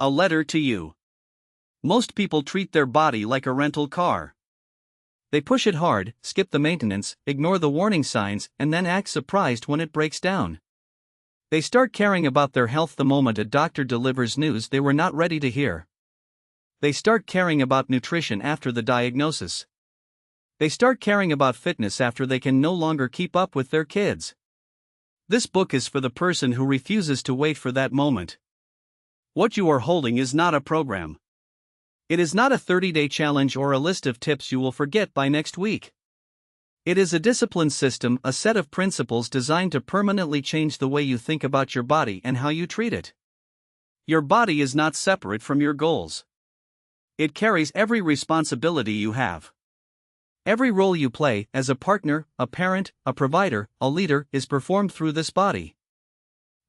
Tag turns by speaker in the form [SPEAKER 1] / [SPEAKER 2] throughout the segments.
[SPEAKER 1] A letter to you. Most people treat their body like a rental car. They push it hard, skip the maintenance, ignore the warning signs, and then act surprised when it breaks down. They start caring about their health the moment a doctor delivers news they were not ready to hear. They start caring about nutrition after the diagnosis. They start caring about fitness after they can no longer keep up with their kids. This book is for the person who refuses to wait for that moment. What you are holding is not a program. It is not a 30-day challenge or a list of tips you will forget by next week. It is a discipline system, a set of principles designed to permanently change the way you think about your body and how you treat it. Your body is not separate from your goals. It carries every responsibility you have. Every role you play, as a partner, a parent, a provider, a leader, is performed through this body.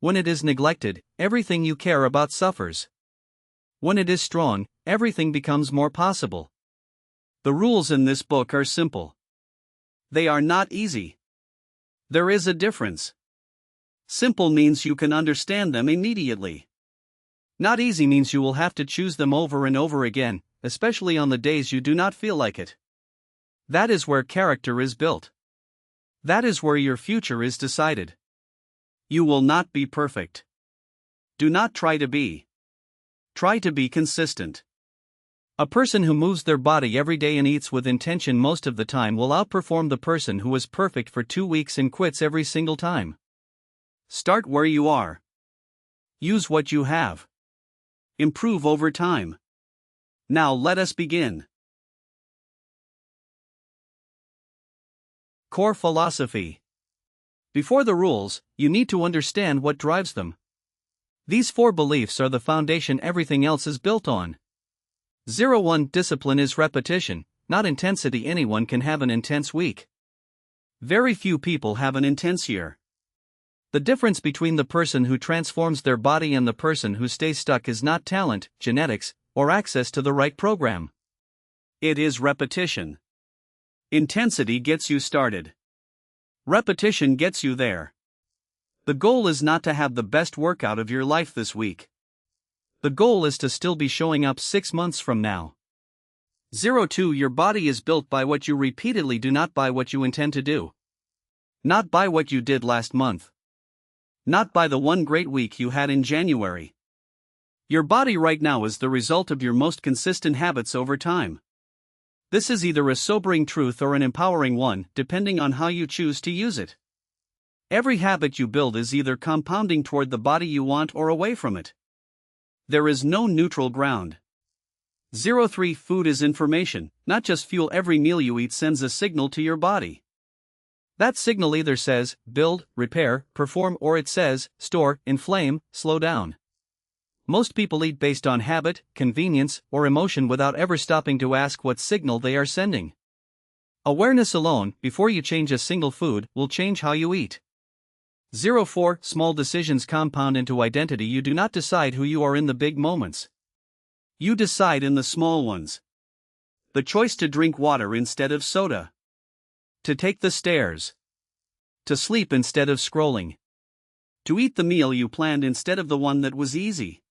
[SPEAKER 1] When it is neglected, everything you care about suffers. When it is strong, everything becomes more possible. The rules in this book are simple. They are not easy. There is a difference. Simple means you can understand them immediately. Not easy means you will have to choose them over and over again, especially on the days you do not feel like it. That is where character is built. That is where your future is decided. You will not be perfect. Do not try to be. Try to be consistent. A person who moves their body every day and eats with intention most of the time will outperform the person who is perfect for 2 weeks and quits every single time. Start where you are. Use what you have. Improve over time. Now let us begin. Core philosophy. Before the rules, you need to understand what drives them. These 4 beliefs are the foundation everything else is built on. 1. Discipline is repetition, not intensity. Anyone can have an intense week. Very few people have an intense year. The difference between the person who transforms their body and the person who stays stuck is not talent, genetics, or access to the right program. It is repetition. Intensity gets you started. Repetition gets you there. The goal is not to have the best workout of your life this week. The goal is to still be showing up 6 months from now. 2. Your body is built by what you repeatedly do, not by what you intend to do. Not by what you did last month. Not by the one great week you had in January. Your body right now is the result of your most consistent habits over time. This is either a sobering truth or an empowering one, depending on how you choose to use it. Every habit you build is either compounding toward the body you want or away from it. There is no neutral ground. 3. Food is information, not just fuel. Every meal you eat sends a signal to your body. That signal either says, build, repair, perform, or it says, store, inflame, slow down. Most people eat based on habit, convenience, or emotion without ever stopping to ask what signal they are sending. Awareness alone, before you change a single food, will change how you eat. 4. Small decisions compound into identity. You do not decide who you are in the big moments. You decide in the small ones. The choice to drink water instead of soda. To take the stairs. To sleep instead of scrolling. To eat the meal you planned instead of the one that was easy.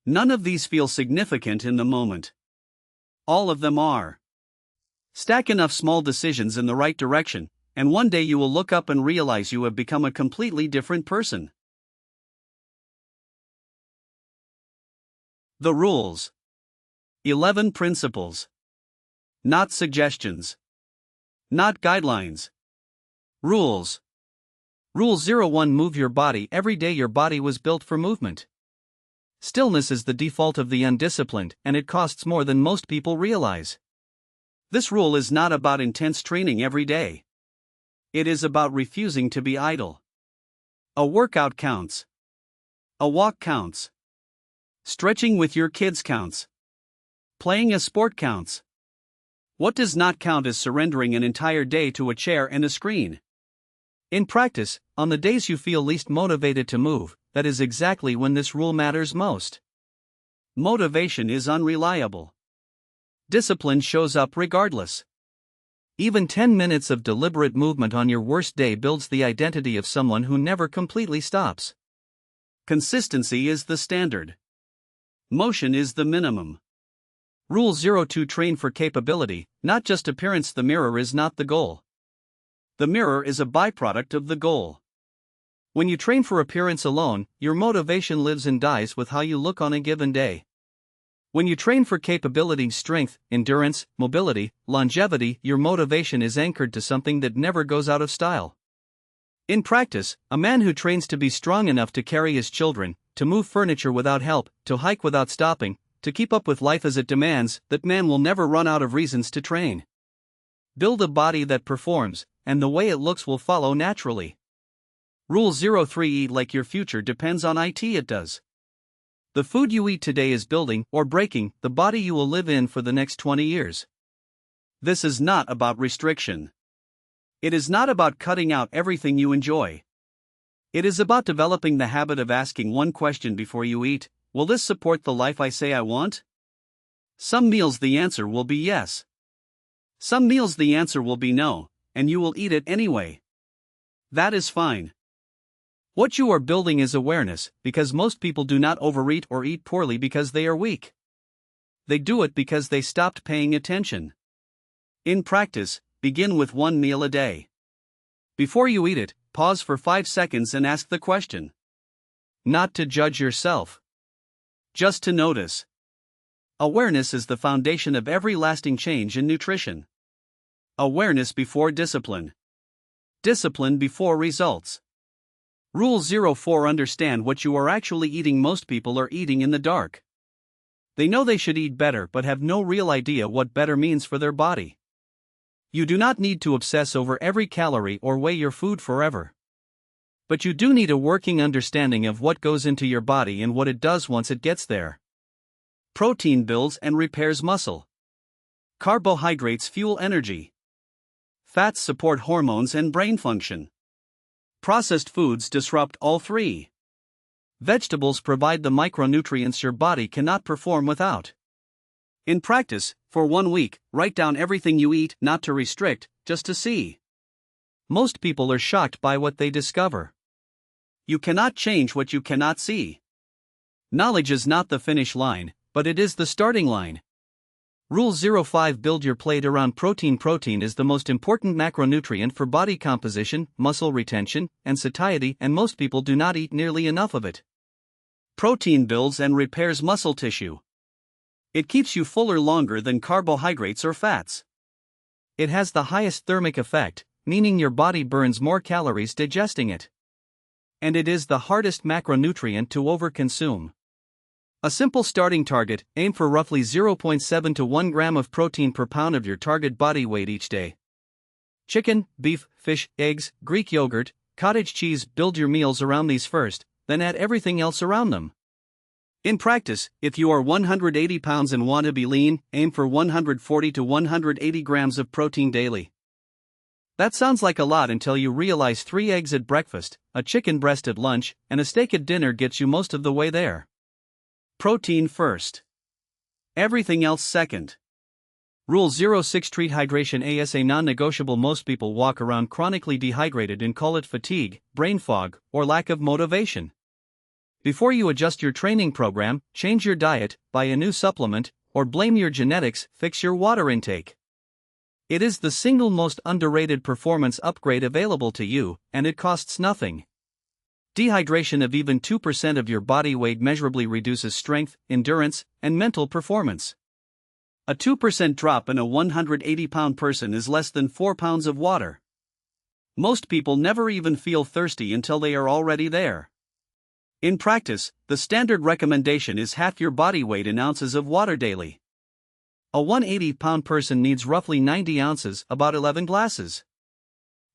[SPEAKER 1] None of these feel significant in the moment. All of them are. Stack enough small decisions in the right direction, and one day you will look up and realize you have become a completely different person. The rules. 11 principles. Not suggestions. Not guidelines. Rules. Rule 01. Move your body every day. Your body was built for movement. Stillness is the default of the undisciplined, and it costs more than most people realize. This rule is not about intense training every day. It is about refusing to be idle. A workout counts. A walk counts. Stretching with your kids counts. Playing a sport counts. What does not count is surrendering an entire day to a chair and a screen. In practice, on the days you feel least motivated to move, that is exactly when this rule matters most. Motivation is unreliable. Discipline shows up regardless. Even 10 minutes of deliberate movement on your worst day builds the identity of someone who never completely stops. Consistency is the standard. Motion is the minimum. Rule 02: train for capability, not just appearance. The mirror is not the goal. The mirror is a byproduct of the goal. When you train for appearance alone, your motivation lives and dies with how you look on a given day. When you train for capability, strength, endurance, mobility, longevity, your motivation is anchored to something that never goes out of style. In practice, a man who trains to be strong enough to carry his children, to move furniture without help, to hike without stopping, to keep up with life as it demands, that man will never run out of reasons to train. Build a body that performs, and the way it looks will follow naturally. Rule 03: eat like your future depends on it. It does. The food you eat today is building or breaking the body you will live in for the next 20 years. This is not about restriction. It is not about cutting out everything you enjoy. It is about developing the habit of asking one question before you eat: will this support the life I say I want? Some meals the answer will be yes. Some meals the answer will be no, and you will eat it anyway. That is fine. What you are building is awareness, because most people do not overeat or eat poorly because they are weak. They do it because they stopped paying attention. In practice, begin with one meal a day. Before you eat it, pause for 5 seconds and ask the question. Not to judge yourself. Just to notice. Awareness is the foundation of every lasting change in nutrition. Awareness before discipline. Discipline before results. Rule 04: understand what you are actually eating. Most people are eating in the dark. They know they should eat better but have no real idea what better means for their body. You do not need to obsess over every calorie or weigh your food forever. But you do need a working understanding of what goes into your body and what it does once it gets there. Protein builds and repairs muscle. Carbohydrates fuel energy. Fats support hormones and brain function. Processed foods disrupt all three. Vegetables provide the micronutrients your body cannot perform without. In practice, for 1 week, write down everything you eat, not to restrict, just to see. Most people are shocked by what they discover. You cannot change what you cannot see. Knowledge is not the finish line, but it is the starting line. Rule 05: build your plate around protein. Protein is the most important macronutrient for body composition, muscle retention, and satiety, and most people do not eat nearly enough of it. Protein builds and repairs muscle tissue. It keeps you fuller longer than carbohydrates or fats. It has the highest thermic effect, meaning your body burns more calories digesting it. And it is the hardest macronutrient to overconsume. A simple starting target: aim for roughly 0.7 to 1 gram of protein per pound of your target body weight each day. Chicken, beef, fish, eggs, Greek yogurt, cottage cheese. Build your meals around these first, then add everything else around them. In practice, if you are 180 pounds and want to be lean, aim for 140 to 180 grams of protein daily. That sounds like a lot until you realize 3 eggs at breakfast, a chicken breast at lunch, and a steak at dinner gets you most of the way there. Protein first. Everything else second. Rule 06: treat hydration as a non-negotiable. Most people walk around chronically dehydrated and call it fatigue, brain fog, or lack of motivation. Before you adjust your training program, change your diet, buy a new supplement, or blame your genetics, fix your water intake. It is the single most underrated performance upgrade available to you, and it costs nothing. Dehydration of even 2% of your body weight measurably reduces strength, endurance, and mental performance. A 2% drop in a 180-pound person is less than 4 pounds of water. Most people never even feel thirsty until they are already there. In practice, the standard recommendation is half your body weight in ounces of water daily. A 180-pound person needs roughly 90 ounces, about 11 glasses.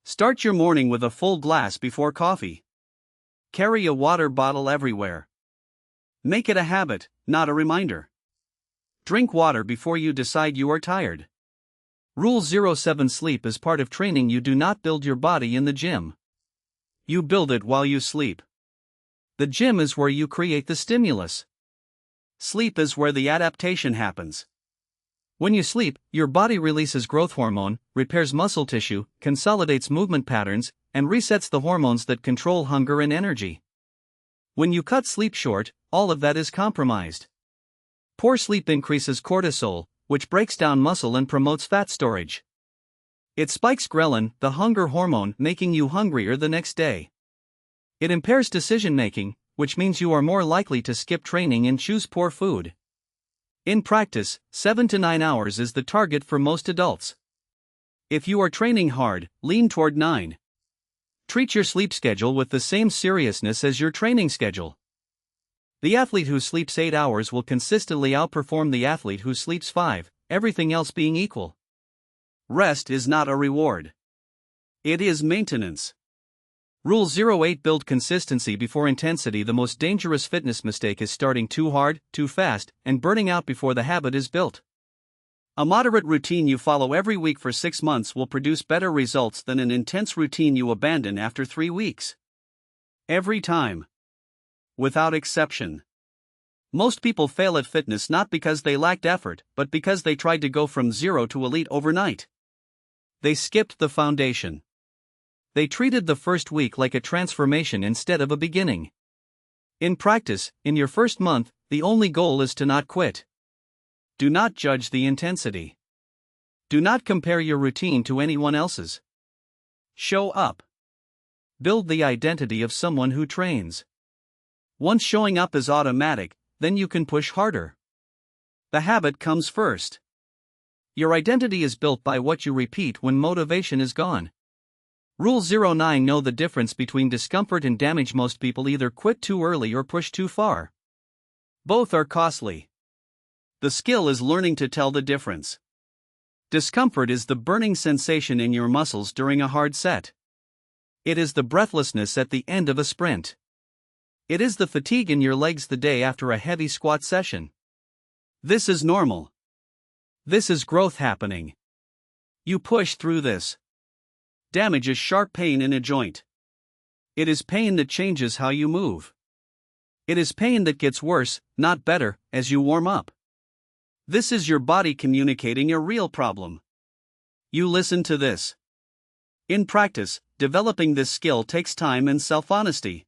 [SPEAKER 1] Start your morning with a full glass before coffee. Carry a water bottle everywhere. Make it a habit, not a reminder. Drink water before you decide you are tired. Rule 07: sleep is part of training. You do not build your body in the gym. You build it while you sleep. The gym is where you create the stimulus. Sleep is where the adaptation happens. When you sleep, your body releases growth hormone, repairs muscle tissue, consolidates movement patterns, and resets the hormones that control hunger and energy. When you cut sleep short, all of that is compromised. Poor sleep increases cortisol, which breaks down muscle and promotes fat storage. It spikes ghrelin, the hunger hormone, making you hungrier the next day. It impairs decision-making, which means you are more likely to skip training and choose poor food. In practice, 7 to 9 hours is the target for most adults. If you are training hard, lean toward 9. Treat your sleep schedule with the same seriousness as your training schedule. The athlete who sleeps 8 hours will consistently outperform the athlete who sleeps 5, everything else being equal. Rest is not a reward. It is maintenance. Rule 08: Build consistency before intensity. The most dangerous fitness mistake is starting too hard, too fast, and burning out before the habit is built. A moderate routine you follow every week for 6 months will produce better results than an intense routine you abandon after 3 weeks. Every time. Without exception. Most people fail at fitness not because they lacked effort, but because they tried to go from zero to elite overnight. They skipped the foundation. They treated the first week like a transformation instead of a beginning. In practice, in your first month, the only goal is to not quit. Do not judge the intensity. Do not compare your routine to anyone else's. Show up. Build the identity of someone who trains. Once showing up is automatic, then you can push harder. The habit comes first. Your identity is built by what you repeat when motivation is gone. Rule 09: Know the difference between discomfort and damage. Most people either quit too early or push too far. Both are costly. The skill is learning to tell the difference. Discomfort is the burning sensation in your muscles during a hard set. It is the breathlessness at the end of a sprint. It is the fatigue in your legs the day after a heavy squat session. This is normal. This is growth happening. You push through this. Damage is sharp pain in a joint. It is pain that changes how you move. It is pain that gets worse, not better, as you warm up. This is your body communicating a real problem. You listen to this. In practice, developing this skill takes time and self-honesty.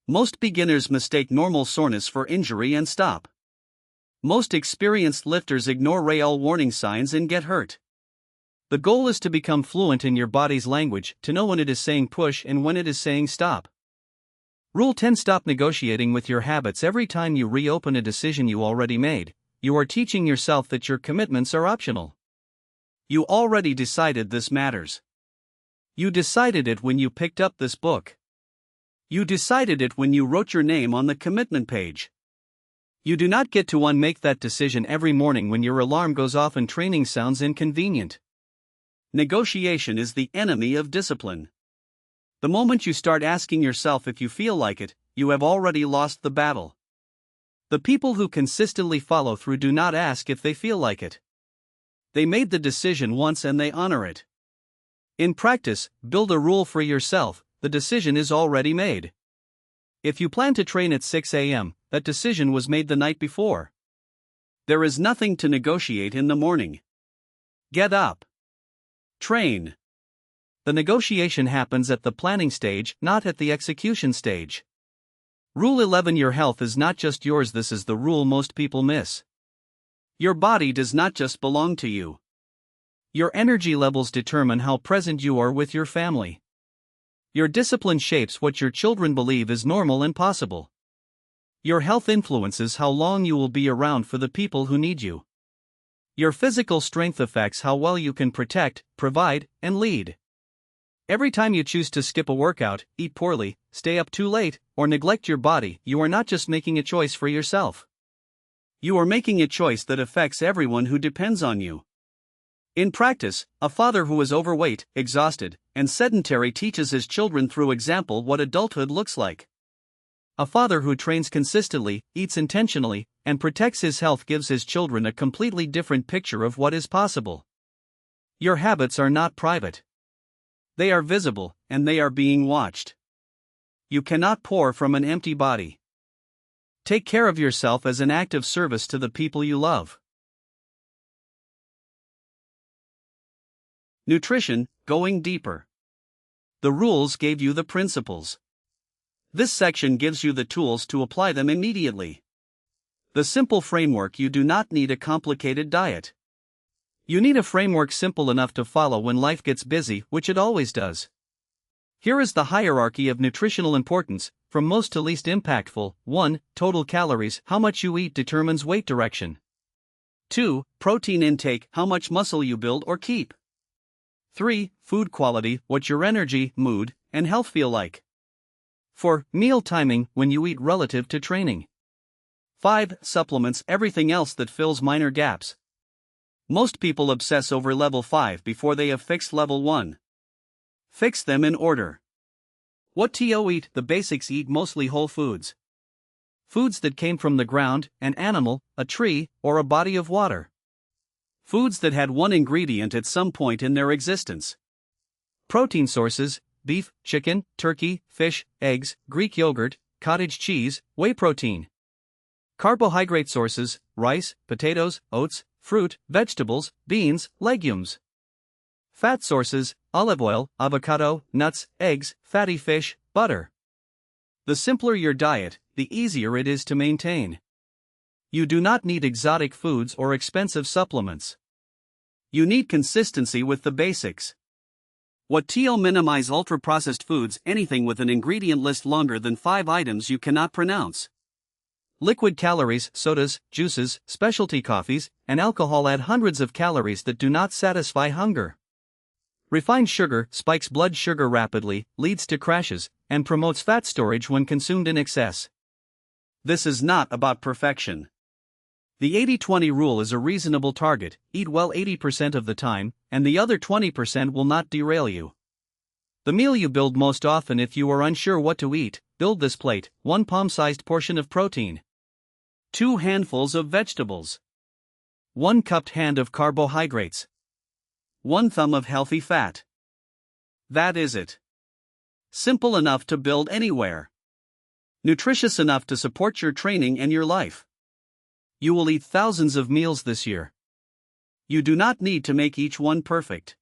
[SPEAKER 1] Most beginners mistake normal soreness for injury and stop. Most experienced lifters ignore real warning signs and get hurt. The goal is to become fluent in your body's language, to know when it is saying push and when it is saying stop. Rule 10: Stop negotiating with your habits. Every time you reopen a decision you already made, you are teaching yourself that your commitments are optional. You already decided this matters. You decided it when you picked up this book. You decided it when you wrote your name on the commitment page. You do not get to unmake that decision every morning when your alarm goes off and training sounds inconvenient. Negotiation is the enemy of discipline. The moment you start asking yourself if you feel like it, you have already lost the battle. The people who consistently follow through do not ask if they feel like it. They made the decision once and they honor it. In practice, build a rule for yourself: the decision is already made. If you plan to train at 6 a.m., that decision was made the night before. There is nothing to negotiate in the morning. Get up. Train. The negotiation happens at the planning stage, not at the execution stage. Rule 11: Your health is not just yours. This is the rule most people miss. Your body does not just belong to you. Your energy levels determine how present you are with your family. Your discipline shapes what your children believe is normal and possible. Your health influences how long you will be around for the people who need you. Your physical strength affects how well you can protect, provide, and lead. Every time you choose to skip a workout, eat poorly, stay up too late, or neglect your body, you are not just making a choice for yourself. You are making a choice that affects everyone who depends on you. In practice, a father who is overweight, exhausted, and sedentary teaches his children through example what adulthood looks like. A father who trains consistently, eats intentionally, and protects his health gives his children a completely different picture of what is possible. Your habits are not private. They are visible, and they are being watched. You cannot pour from an empty body. Take care of yourself as an act of service to the people you love. Nutrition: Going deeper. The rules gave you the principles. This section gives you the tools to apply them immediately. The simple framework. You do not need a complicated diet. You need a framework simple enough to follow when life gets busy, which it always does. Here is the hierarchy of nutritional importance, from most to least impactful. 1. Total calories. How much you eat determines weight direction. 2. Protein intake. How much muscle you build or keep. 3. Food quality. What your energy, mood, and health feel like. 4. Meal timing. When you eat relative to training. 5. Supplements. Everything else that fills minor gaps. Most people obsess over level 5 before they have fixed level 1. Fix them in order. What to eat? The basics. Eat mostly whole foods. Foods that came from the ground, an animal, a tree, or a body of water. Foods that had one ingredient at some point in their existence. Protein sources: beef, chicken, turkey, fish, eggs, Greek yogurt, cottage cheese, whey protein. Carbohydrate sources: rice, potatoes, oats, fruit, vegetables, beans, legumes. Fat sources: olive oil, avocado, nuts, eggs, fatty fish, butter. The simpler your diet, the easier it is to maintain. You do not need exotic foods or expensive supplements. You need consistency with the basics. What to minimize ultra-processed foods? Anything with an ingredient list longer than 5 items you cannot pronounce. Liquid calories, sodas, juices, specialty coffees, and alcohol add hundreds of calories that do not satisfy hunger. Refined sugar spikes blood sugar rapidly, leads to crashes, and promotes fat storage when consumed in excess. This is not about perfection. The 80-20 rule is a reasonable target: eat well 80% of the time, and the other 20% will not derail you. The meal you build most often. If you are unsure what to eat, build this plate: 1 palm-sized portion of protein, 2 handfuls of vegetables, 1 cupped hand of carbohydrates, 1 thumb of healthy fat. That is it. Simple enough to build anywhere. Nutritious enough to support your training and your life. You will eat thousands of meals this year. You do not need to make each one perfect.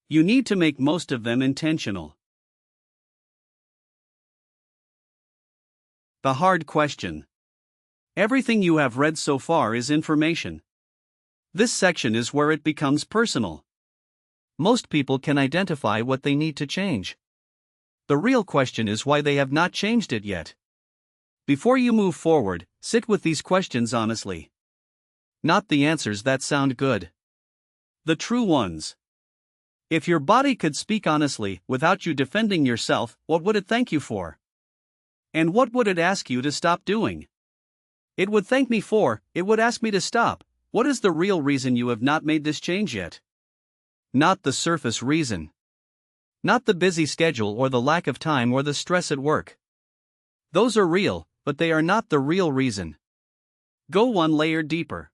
[SPEAKER 1] You need to make most of them intentional. The hard question. Everything you have read so far is information. This section is where it becomes personal. Most people can identify what they need to change. The real question is why they have not changed it yet. Before you move forward, sit with these questions honestly. Not the answers that sound good. The true ones. If your body could speak honestly, without you defending yourself, what would it thank you for? And what would it ask you to stop doing? It would thank me for, it would ask me to stop. What is the real reason you have not made this change yet? Not the surface reason. Not the busy schedule or the lack of time or the stress at work. Those are real, but they are not the real reason. Go one layer deeper.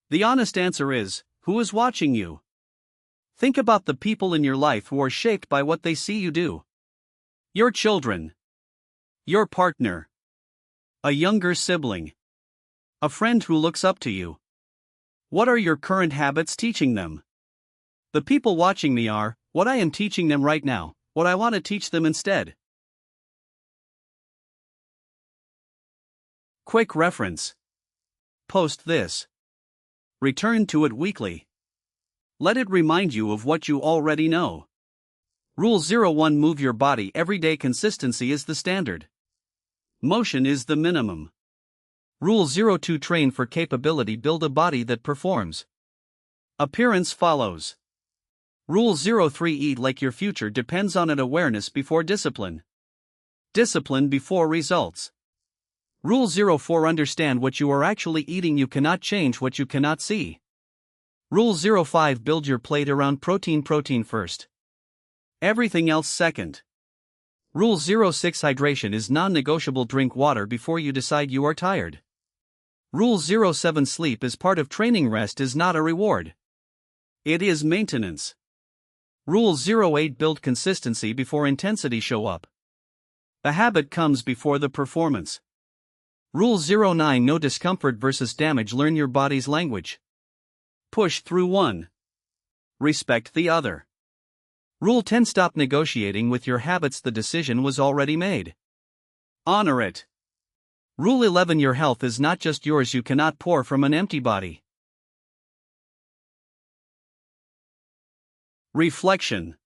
[SPEAKER 1] The honest answer is, who is watching you? Think about the people in your life who are shaped by what they see you do. Your children. Your partner. A younger sibling. A friend who looks up to you. What are your current habits teaching them? The people watching me are what I am teaching them right now, what I want to teach them instead. Quick reference. Post this. Return to it weekly. Let it remind you of what you already know. Rule 01: move your body every day. Consistency is the standard. Motion is the minimum. Rule 02: train for capability. Build a body that performs. Appearance follows. Rule 03: eat like your future depends on it. Awareness before discipline. Discipline before results. Rule 04: understand what you are actually eating. You cannot change what you cannot see. Rule 05: build your plate around protein. Protein first. Everything else second. Rule 06: hydration is non-negotiable. Drink water before you decide you are tired. Rule 07: sleep is part of training. Rest is not a reward. It is maintenance. Rule 08: build consistency before intensity show up. The habit comes before the performance. Rule 09: no discomfort versus damage. Learn your body's language. Push through one. Respect the other. Rule 10: stop negotiating with your habits. The decision was already made. Honor it. Rule 11: Your health is not just yours, you cannot pour from an empty body. Reflection.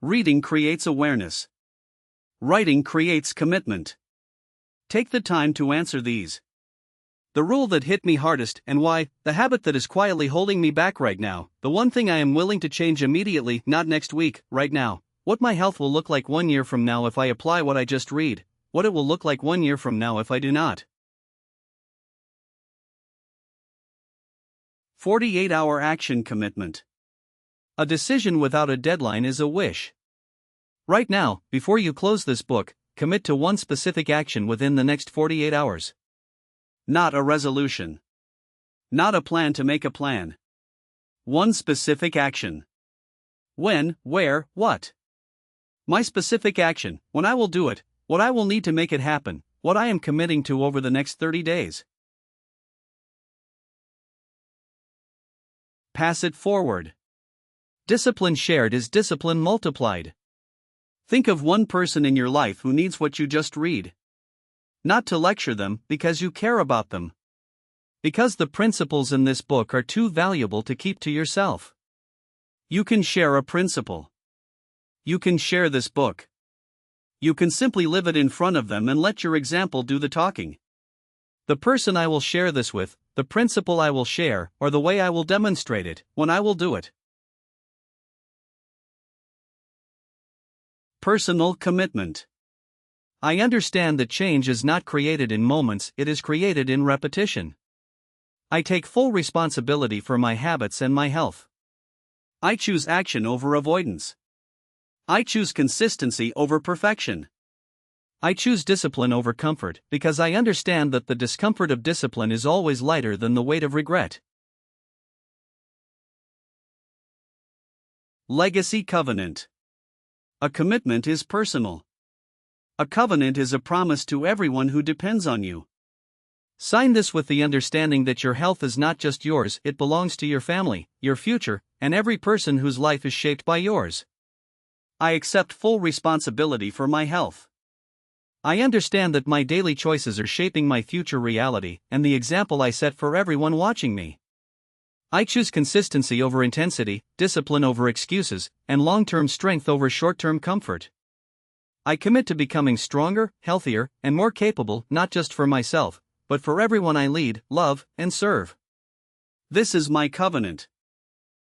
[SPEAKER 1] Reading creates awareness. Writing creates commitment. Take the time to answer these. The rule that hit me hardest and why, the habit that is quietly holding me back right now, the one thing I am willing to change immediately, not next week, right now. What my health will look like 1 year from now if I apply what I just read, what it will look like 1 year from now if I do not. 48-hour action commitment. A decision without a deadline is a wish. Right now, before you close this book, commit to one specific action within the next 48 hours. Not a resolution. Not a plan to make a plan. One specific action. When, where, what. My specific action, when I will do it, what I will need to make it happen, what I am committing to over the next 30 days. Pass it forward. Discipline shared is discipline multiplied. Think of one person in your life who needs what you just read. Not to lecture them, because you care about them. Because the principles in this book are too valuable to keep to yourself. You can share a principle. You can share this book. You can simply live it in front of them and let your example do the talking. The person I will share this with, the principle I will share, or the way I will demonstrate it, when I will do it. Personal commitment. I understand that change is not created in moments, it is created in repetition. I take full responsibility for my habits and my health. I choose action over avoidance. I choose consistency over perfection. I choose discipline over comfort, because I understand that the discomfort of discipline is always lighter than the weight of regret. Legacy covenant. A commitment is personal. A covenant is a promise to everyone who depends on you. Sign this with the understanding that your health is not just yours, it belongs to your family, your future, and every person whose life is shaped by yours. I accept full responsibility for my health. I understand that my daily choices are shaping my future reality and the example I set for everyone watching me. I choose consistency over intensity, discipline over excuses, and long-term strength over short-term comfort. I commit to becoming stronger, healthier, and more capable, not just for myself, but for everyone I lead, love, and serve. This is my covenant.